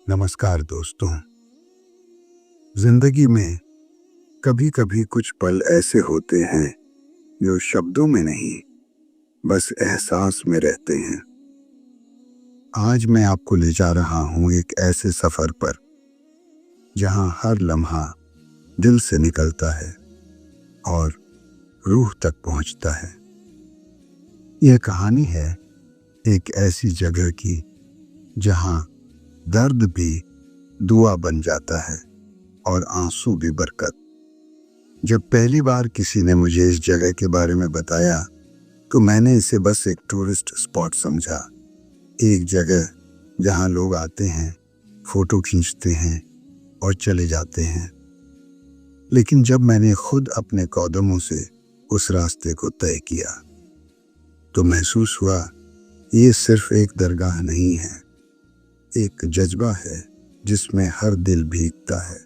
नमस्कार दोस्तों। जिंदगी में कभी कभी कुछ पल ऐसे होते हैं जो शब्दों में नहीं, बस एहसास में रहते हैं। आज मैं आपको ले जा रहा हूं एक ऐसे सफर पर जहां हर लम्हा दिल से निकलता है और रूह तक पहुंचता है। यह कहानी है एक ऐसी जगह की जहां दर्द भी दुआ बन जाता है और आंसू भी बरकत। जब पहली बार किसी ने मुझे इस जगह के बारे में बताया तो मैंने इसे बस एक टूरिस्ट स्पॉट समझा, एक जगह जहां लोग आते हैं, फोटो खींचते हैं और चले जाते हैं। लेकिन जब मैंने खुद अपने कदमों से उस रास्ते को तय किया तो महसूस हुआ ये सिर्फ एक दरगाह नहीं है, एक जज्बा है जिसमें हर दिल भीगता है।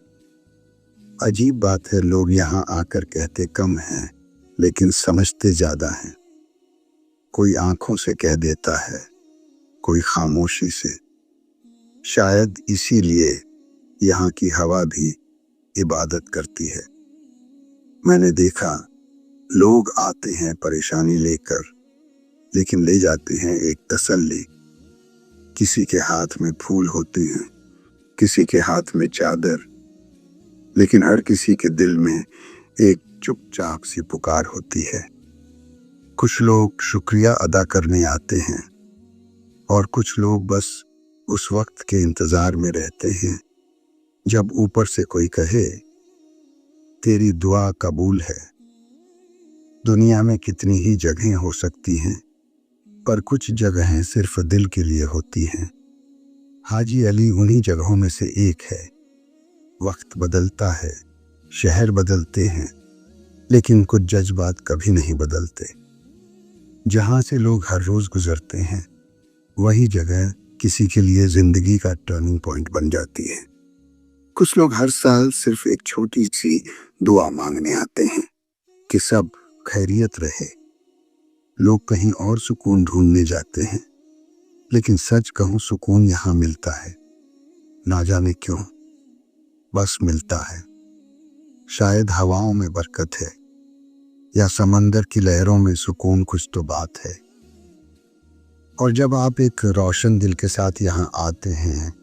अजीब बात है, लोग यहाँ आकर कहते कम हैं लेकिन समझते ज्यादा हैं। कोई आंखों से कह देता है, कोई खामोशी से। शायद इसीलिए यहाँ की हवा भी इबादत करती है। मैंने देखा लोग आते हैं परेशानी लेकर, लेकिन ले जाते हैं एक तसल्ली। किसी के हाथ में फूल होते हैं, किसी के हाथ में चादर, लेकिन हर किसी के दिल में एक चुपचाप सी पुकार होती है। कुछ लोग शुक्रिया अदा करने आते हैं और कुछ लोग बस उस वक्त के इंतजार में रहते हैं जब ऊपर से कोई कहे तेरी दुआ कबूल है। दुनिया में कितनी ही जगहें हो सकती हैं, पर कुछ जगहें सिर्फ दिल के लिए होती हैं। हाजी अली उन्हीं जगहों में से एक है। वक्त बदलता है, शहर बदलते हैं, लेकिन कुछ जज्बात कभी नहीं बदलते। जहां से लोग हर रोज गुजरते हैं, वही जगह किसी के लिए जिंदगी का टर्निंग पॉइंट बन जाती है। कुछ लोग हर साल सिर्फ एक छोटी सी दुआ मांगने आते हैं कि सब खैरियत रहे। लोग कहीं और सुकून ढूंढने जाते हैं, लेकिन सच कहूं सुकून यहां मिलता है। ना जाने क्यों, बस मिलता है। शायद हवाओं में बरकत है या समंदर की लहरों में सुकून, कुछ तो बात है। और जब आप एक रोशन दिल के साथ यहाँ आते हैं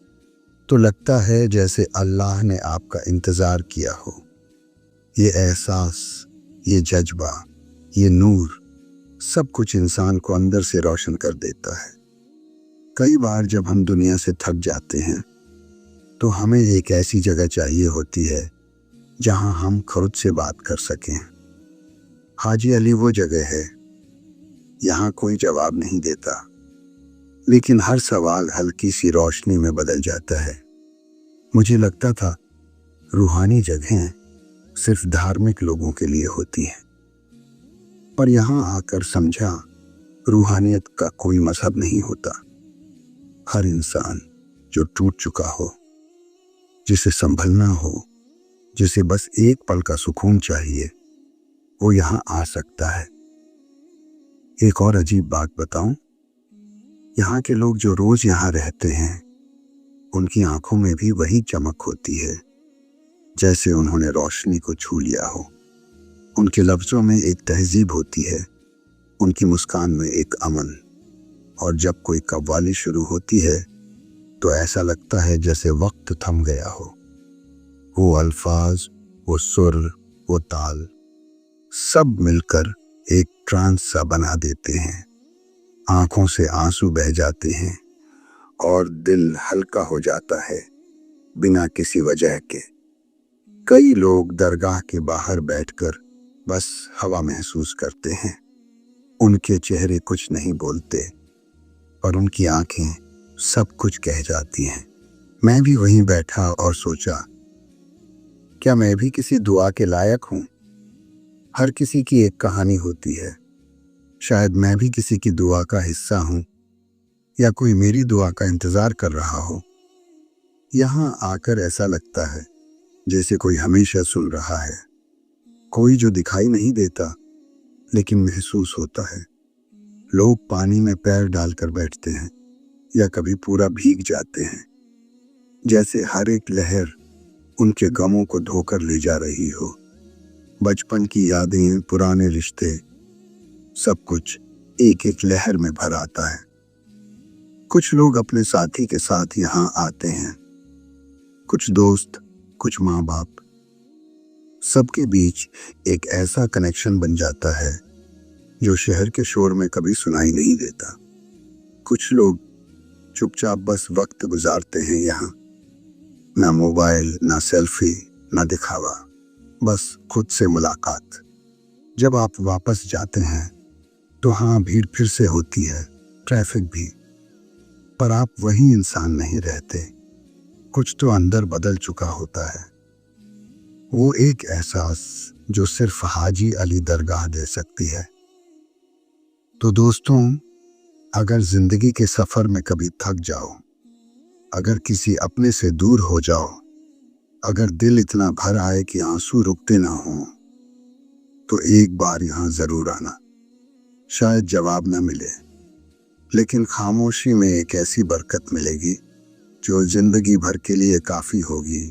तो लगता है जैसे अल्लाह ने आपका इंतजार किया हो। ये एहसास, ये जज्बा, ये नूर, सब कुछ इंसान को अंदर से रोशन कर देता है। कई बार जब हम दुनिया से थक जाते हैं तो हमें एक ऐसी जगह चाहिए होती है जहां हम खुद से बात कर सकें। हाजी अली वो जगह है। यहाँ कोई जवाब नहीं देता, लेकिन हर सवाल हल्की सी रोशनी में बदल जाता है। मुझे लगता था रूहानी जगहें सिर्फ धार्मिक लोगों के लिए होती हैं, पर यहाँ आकर समझा रूहानियत का कोई मजहब नहीं होता। हर इंसान जो टूट चुका हो, जिसे संभलना हो, जिसे बस एक पल का सुकून चाहिए, वो यहाँ आ सकता है। एक और अजीब बात बताऊं, यहाँ के लोग जो रोज यहाँ रहते हैं, उनकी आंखों में भी वही चमक होती है जैसे उन्होंने रोशनी को छू लिया हो। उनके लफ्जों में एक तहजीब होती है, उनकी मुस्कान में एक अमन। और जब कोई कव्वाली शुरू होती है तो ऐसा लगता है जैसे वक्त थम गया हो। वो अल्फाज, वो सुर, वो ताल, सब मिलकर एक ट्रांस सा बना देते हैं। आंखों से आंसू बह जाते हैं और दिल हल्का हो जाता है बिना किसी वजह के। कई लोग दरगाह के बाहर बैठकर बस हवा महसूस करते हैं। उनके चेहरे कुछ नहीं बोलते, पर उनकी आंखें सब कुछ कह जाती हैं। मैं भी वहीं बैठा और सोचा, क्या मैं भी किसी दुआ के लायक हूं? हर किसी की एक कहानी होती है। शायद मैं भी किसी की दुआ का हिस्सा हूं, या कोई मेरी दुआ का इंतजार कर रहा हो। यहाँ आकर ऐसा लगता है जैसे कोई हमेशा सुन रहा है। कोई जो दिखाई नहीं देता, लेकिन महसूस होता है। लोग पानी में पैर डालकर बैठते हैं या कभी पूरा भीग जाते हैं, जैसे हर एक लहर उनके गमों को धोकर ले जा रही हो। बचपन की यादें, पुराने रिश्ते, सब कुछ एक एक लहर में भर आता है। कुछ लोग अपने साथी के साथ यहाँ आते हैं, कुछ दोस्त, कुछ माँ बाप। सबके बीच एक ऐसा कनेक्शन बन जाता है जो शहर के शोर में कभी सुनाई नहीं देता। कुछ लोग चुपचाप बस वक्त गुजारते हैं यहाँ, ना मोबाइल, ना सेल्फी, ना दिखावा, बस खुद से मुलाकात। जब आप वापस जाते हैं तो हाँ, भीड़ फिर से होती है, ट्रैफिक भी, पर आप वही इंसान नहीं रहते। कुछ तो अंदर बदल चुका होता है। वो एक एहसास जो सिर्फ हाजी अली दरगाह दे सकती है। तो दोस्तों, अगर जिंदगी के सफर में कभी थक जाओ, अगर किसी अपने से दूर हो जाओ, अगर दिल इतना भर आए कि आंसू रुकते ना हो, तो एक बार यहाँ जरूर आना। शायद जवाब ना मिले, लेकिन खामोशी में एक ऐसी बरकत मिलेगी जो जिंदगी भर के लिए काफी होगी।